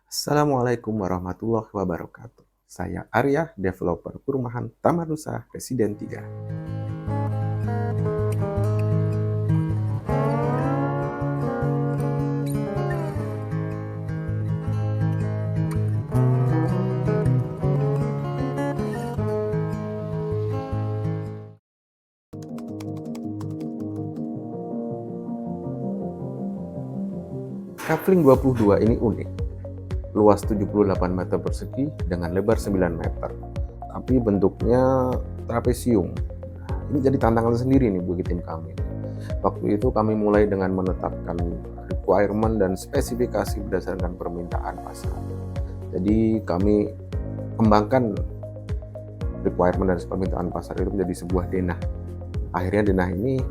Assalamualaikum warahmatullahi wabarakatuh. Saya Arya, developer perumahan Taman Nusa Residen 3. Kafling 22 ini unik. Luas 78 meter persegi dengan lebar 9 meter. Tapi bentuknya trapesium. Ini jadi tantangan sendiri nih bagi tim kami. Waktu itu kami mulai dengan menetapkan requirement dan spesifikasi berdasarkan permintaan pasar. Jadi kami kembangkan requirement dan permintaan pasar itu menjadi sebuah denah. Akhirnya denah ini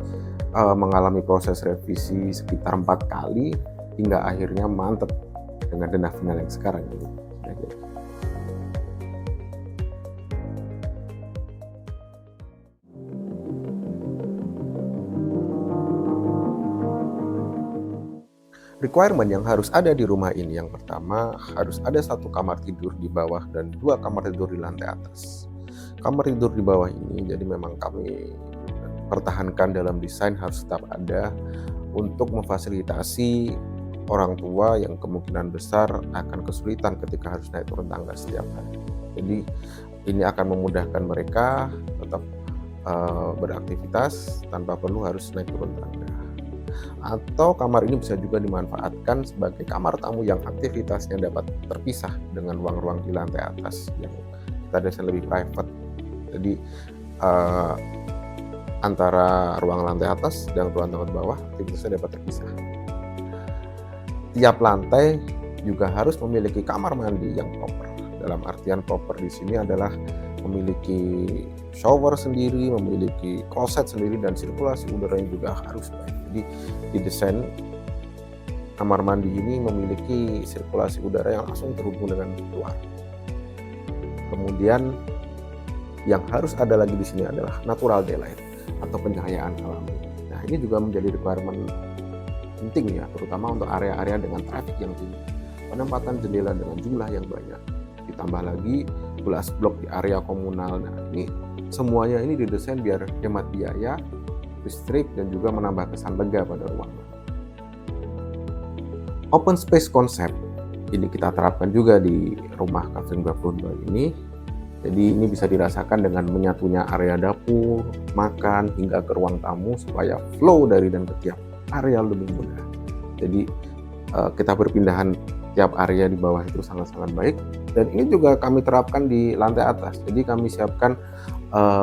mengalami proses revisi sekitar 4 kali hingga akhirnya mantap dengan denah final yang sekarang ini. Requirement yang harus ada di rumah ini, yang pertama harus ada 1 kamar tidur di bawah dan 2 kamar tidur di lantai atas. Kamar tidur di bawah ini jadi memang kami pertahankan dalam desain harus tetap ada untuk memfasilitasi orang tua yang kemungkinan besar akan kesulitan ketika harus naik turun tangga setiap hari. Jadi ini akan memudahkan mereka tetap beraktivitas tanpa perlu harus naik turun tangga. Atau kamar ini bisa juga dimanfaatkan sebagai kamar tamu yang aktivitasnya dapat terpisah dengan ruang-ruang di lantai atas yang kita desain lebih private. Jadi antara ruang lantai atas dan ruang lantai bawah aktivitasnya dapat terpisah. Tiap lantai juga harus memiliki kamar mandi yang proper. Dalam artian proper di sini adalah memiliki shower sendiri, memiliki kloset sendiri, dan sirkulasi udaranya juga harus baik. Jadi didesain kamar mandi ini memiliki sirkulasi udara yang langsung terhubung dengan luar. Kemudian yang harus ada lagi di sini adalah natural daylight atau pencahayaan alami. Nah, ini juga menjadi requirement penting ya, terutama untuk area-area dengan traffic yang tinggi. Penempatan jendela dengan jumlah yang banyak. Ditambah lagi glass block di area komunal. Nah, ini semuanya ini didesain biar hemat biaya, listrik, dan juga menambah kesan lega pada ruangan. Open space concept ini kita terapkan juga di rumah Kafling 22 ini. Jadi ini bisa dirasakan dengan menyatunya area dapur, makan, hingga ke ruang tamu supaya flow dari dan ke tiap area lebih mudah. Jadi kita berpindahan tiap area di bawah itu sangat-sangat baik. Dan ini juga kami terapkan di lantai atas. Jadi kami siapkan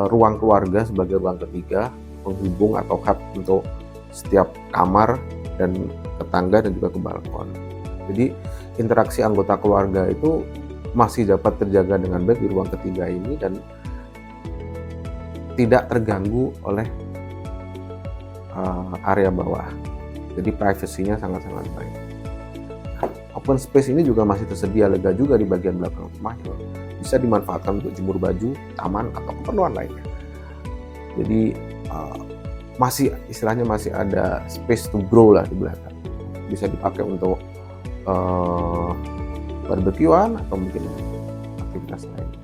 ruang keluarga sebagai ruang ketiga, penghubung atau hub untuk setiap kamar dan ke tangga dan juga ke balkon. Jadi interaksi anggota keluarga itu masih dapat terjaga dengan baik di ruang ketiga ini dan tidak terganggu oleh area bawah. Jadi privasinya sangat-sangat baik. Open space ini juga masih tersedia lega juga di bagian belakang rumah yang bisa dimanfaatkan untuk jemur baju, taman, atau keperluan lainnya. Jadi masih istilahnya masih ada space to grow lah di belakang. Bisa dipakai untuk barbekyuan atau mungkin aktivitas lainnya.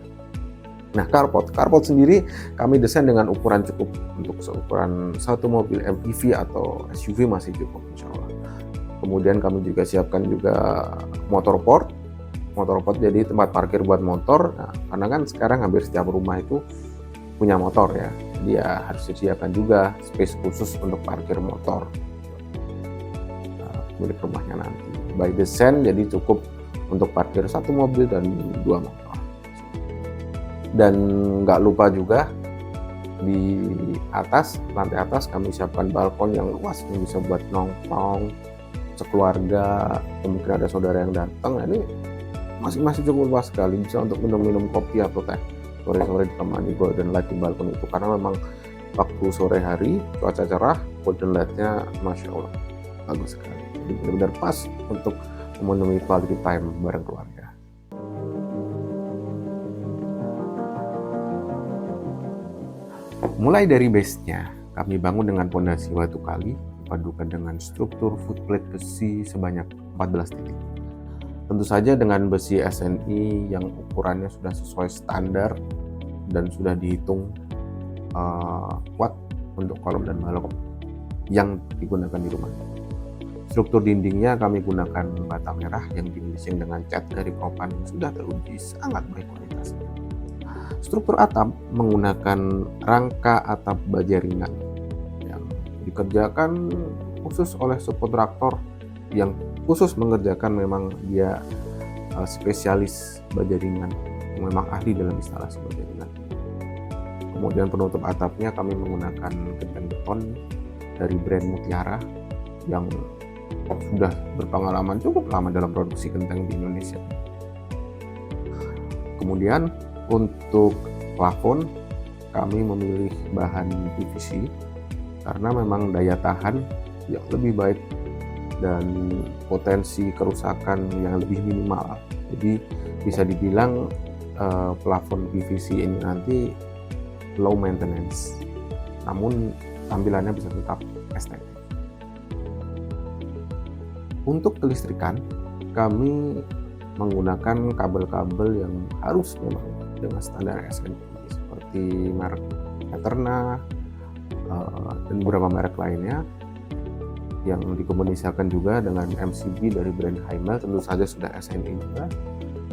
Nah, carport sendiri kami desain dengan ukuran cukup untuk seukuran satu mobil MPV atau SUV masih cukup insya Allah. Kemudian kami juga siapkan juga motorport jadi tempat parkir buat motor. Nah, karena kan sekarang hampir setiap rumah itu punya motor ya, jadi ya harus disediakan juga space khusus untuk parkir motor milik rumahnya nanti. By design jadi cukup untuk parkir satu mobil dan 2 motor. Dan nggak lupa juga di atas, lantai atas kami siapkan balkon yang luas yang bisa buat nongkrong sekeluarga, mungkin ada saudara yang datang. Nah, ini masih cukup luas sekali, bisa untuk minum kopi atau teh sore-sore ditemani golden light di balkon itu, karena memang waktu sore hari cuaca cerah, golden light-nya masya Allah bagus sekali. Jadi benar-benar pas untuk memenuhi quality time bareng keluarga. Mulai dari base-nya, kami bangun dengan pondasi batu kali, dipadukan dengan struktur footplate besi sebanyak 14 titik. Tentu saja dengan besi SNI yang ukurannya sudah sesuai standar dan sudah dihitung kuat untuk kolom dan balok yang digunakan di rumah. Struktur dindingnya kami gunakan bata merah yang finishing dengan cat dari propan yang sudah teruji sangat baik kualitasnya. Struktur atap menggunakan rangka atap baja ringan yang dikerjakan khusus oleh subkontraktor yang khusus mengerjakan, memang dia spesialis baja ringan yang memang ahli dalam instalasi baja ringan. Kemudian penutup atapnya kami menggunakan genteng beton dari brand Mutiara yang sudah berpengalaman cukup lama dalam produksi genteng di Indonesia. Kemudian untuk plafon kami memilih bahan PVC karena memang daya tahan yang lebih baik dan potensi kerusakan yang lebih minimal. Jadi bisa dibilang plafon PVC ini nanti low maintenance, namun tampilannya bisa tetap estetik. Untuk kelistrikan kami menggunakan kabel-kabel yang harus memang dengan standar SNI seperti merek Eterna dan beberapa merek lainnya yang dikomunikasikan juga dengan MCB dari brand Heimel, tentu saja sudah SNI juga.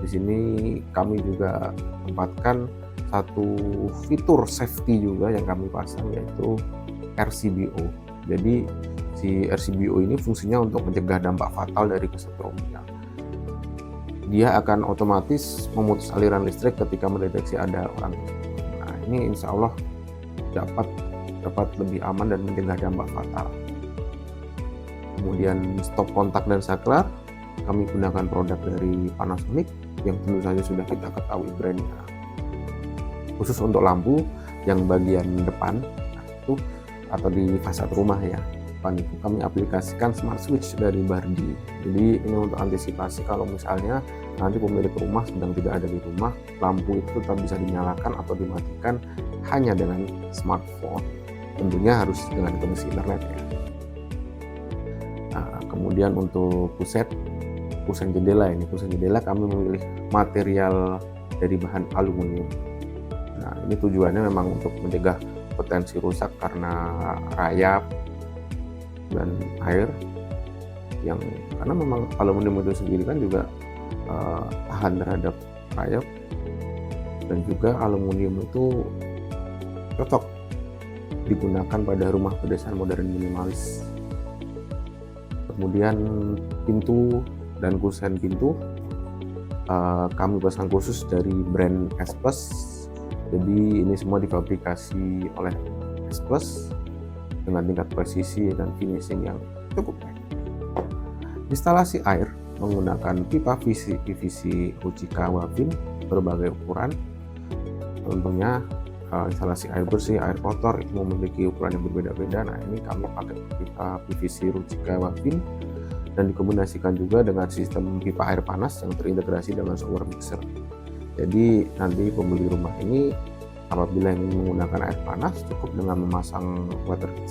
Di sini kami juga tempatkan satu fitur safety juga yang kami pasang, yaitu RCBO. Jadi si RCBO ini fungsinya untuk mencegah dampak fatal dari kesetruman. Dia akan otomatis memutus aliran listrik ketika mendeteksi ada orang. Nah, ini insya Allah dapat lebih aman dan mencegah dampak fatal. Kemudian stop kontak dan saklar kami gunakan produk dari Panasonic yang tentu saja sudah kita ketahui brandnya. Khusus untuk lampu yang bagian depan itu atau di fasad rumah ya, depan itu kami aplikasikan smart switch dari Bardi. Jadi ini untuk antisipasi kalau misalnya nanti pemilik rumah sedang tidak ada di rumah, lampu itu tetap bisa dinyalakan atau dimatikan hanya dengan smartphone. Tentunya harus dengan koneksi internet ya. Nah, kemudian untuk kusen jendela kami memilih material dari bahan aluminium. Nah, ini tujuannya memang untuk mencegah potensi rusak karena rayap dan air, karena memang aluminium itu sendiri kan juga tahan terhadap rayap, dan juga aluminium itu cocok digunakan pada rumah pedesaan modern minimalis. Kemudian pintu dan kusen pintu kami pasang khusus dari brand S Plus. Jadi ini semua difabrikasi oleh S Plus dengan tingkat presisi dan finishing yang cukup baik. Instalasi air menggunakan pipa PVC Ruchika Wavin berbagai ukuran. Tentunya instalasi air bersih, air kotor itu memiliki ukuran yang berbeda-beda. Nah, ini kami pakai pipa PVC Ruchika Wavin dan dikombinasikan juga dengan sistem pipa air panas yang terintegrasi dengan shower mixer. Jadi nanti pembeli rumah ini apabila ingin menggunakan air panas cukup dengan memasang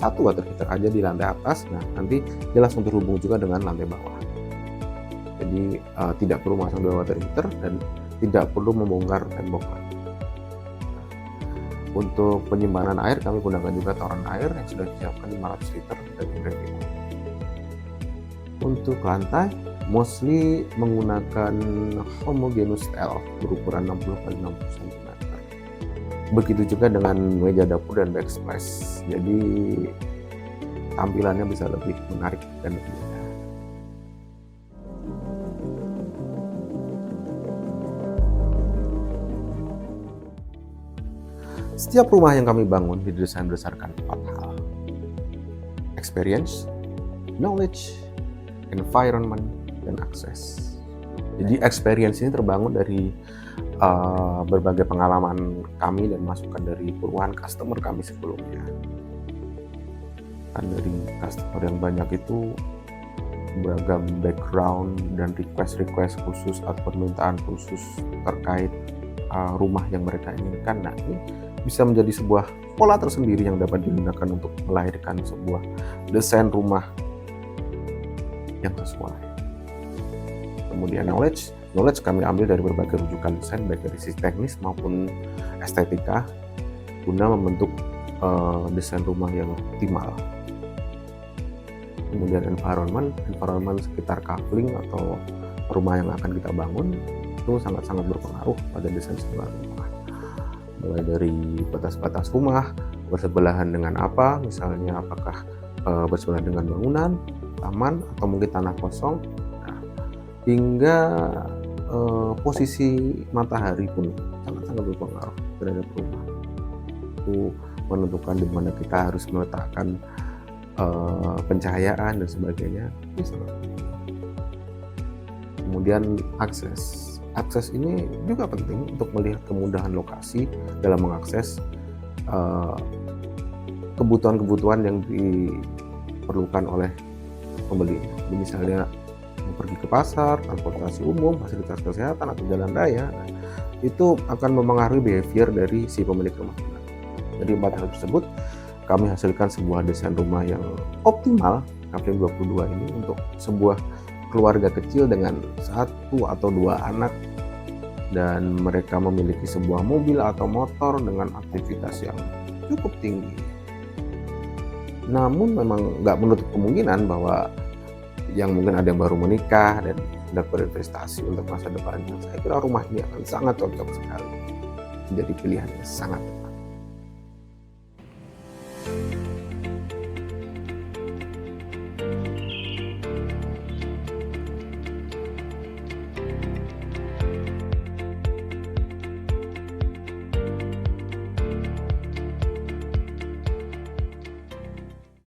satu water heater aja di lantai atas. Nah, nanti dia langsung terhubung juga dengan lantai bawah. Jadi tidak perlu memasang 2 water heater dan tidak perlu membongkar tembok lagi. Untuk penyimpanan air kami gunakan juga toren air yang sudah disiapkan 500 liter dari brand ini. Untuk lantai mostly menggunakan homogeneous tile berukuran 60 x 60 cm. Begitu juga dengan meja dapur dan backsplash. Jadi tampilannya bisa lebih menarik dan lebih indah. Setiap rumah yang kami bangun didesain berdasarkan 4 hal: experience, knowledge, environment, dan akses. Jadi experience ini terbangun dari berbagai pengalaman kami dan masukan dari puluhan customer kami sebelumnya. Dan dari customer yang banyak itu beragam background dan request khusus atau permintaan khusus terkait rumah yang mereka inginkan. Nah, ini bisa menjadi sebuah pola tersendiri yang dapat digunakan untuk melahirkan sebuah desain rumah yang sesuai. Kemudian knowledge kami ambil dari berbagai rujukan desain, baik dari sisi teknis maupun estetika, guna membentuk desain rumah yang optimal. Kemudian environment sekitar coupling atau rumah yang akan kita bangun itu sangat-sangat berpengaruh pada desain sebuah rumah. Mulai dari batas-batas rumah, bersebelahan dengan apa, misalnya apakah bersebelahan dengan bangunan, taman, atau mungkin tanah kosong, hingga posisi matahari pun sangat-sangat berpengaruh terhadap rumah. Itu menentukan di mana kita harus meletakkan pencahayaan dan sebagainya. Kemudian akses ini juga penting untuk melihat kemudahan lokasi dalam mengakses kebutuhan-kebutuhan yang diperlukan oleh pembeli. Jadi misalnya pergi ke pasar, transportasi umum, fasilitas kesehatan, atau jalan raya, itu akan mempengaruhi behavior dari si pemilik rumah. Jadi 4 hal tersebut kami hasilkan sebuah desain rumah yang optimal Kavling 22 ini untuk sebuah keluarga kecil dengan 1 atau 2 anak, dan mereka memiliki sebuah mobil atau motor dengan aktivitas yang cukup tinggi. Namun memang nggak menutup kemungkinan bahwa yang mungkin ada yang baru menikah dan hendak berinvestasi untuk masa depannya, saya kira rumah ini akan sangat cocok sekali, menjadi pilihan yang sangat tepat.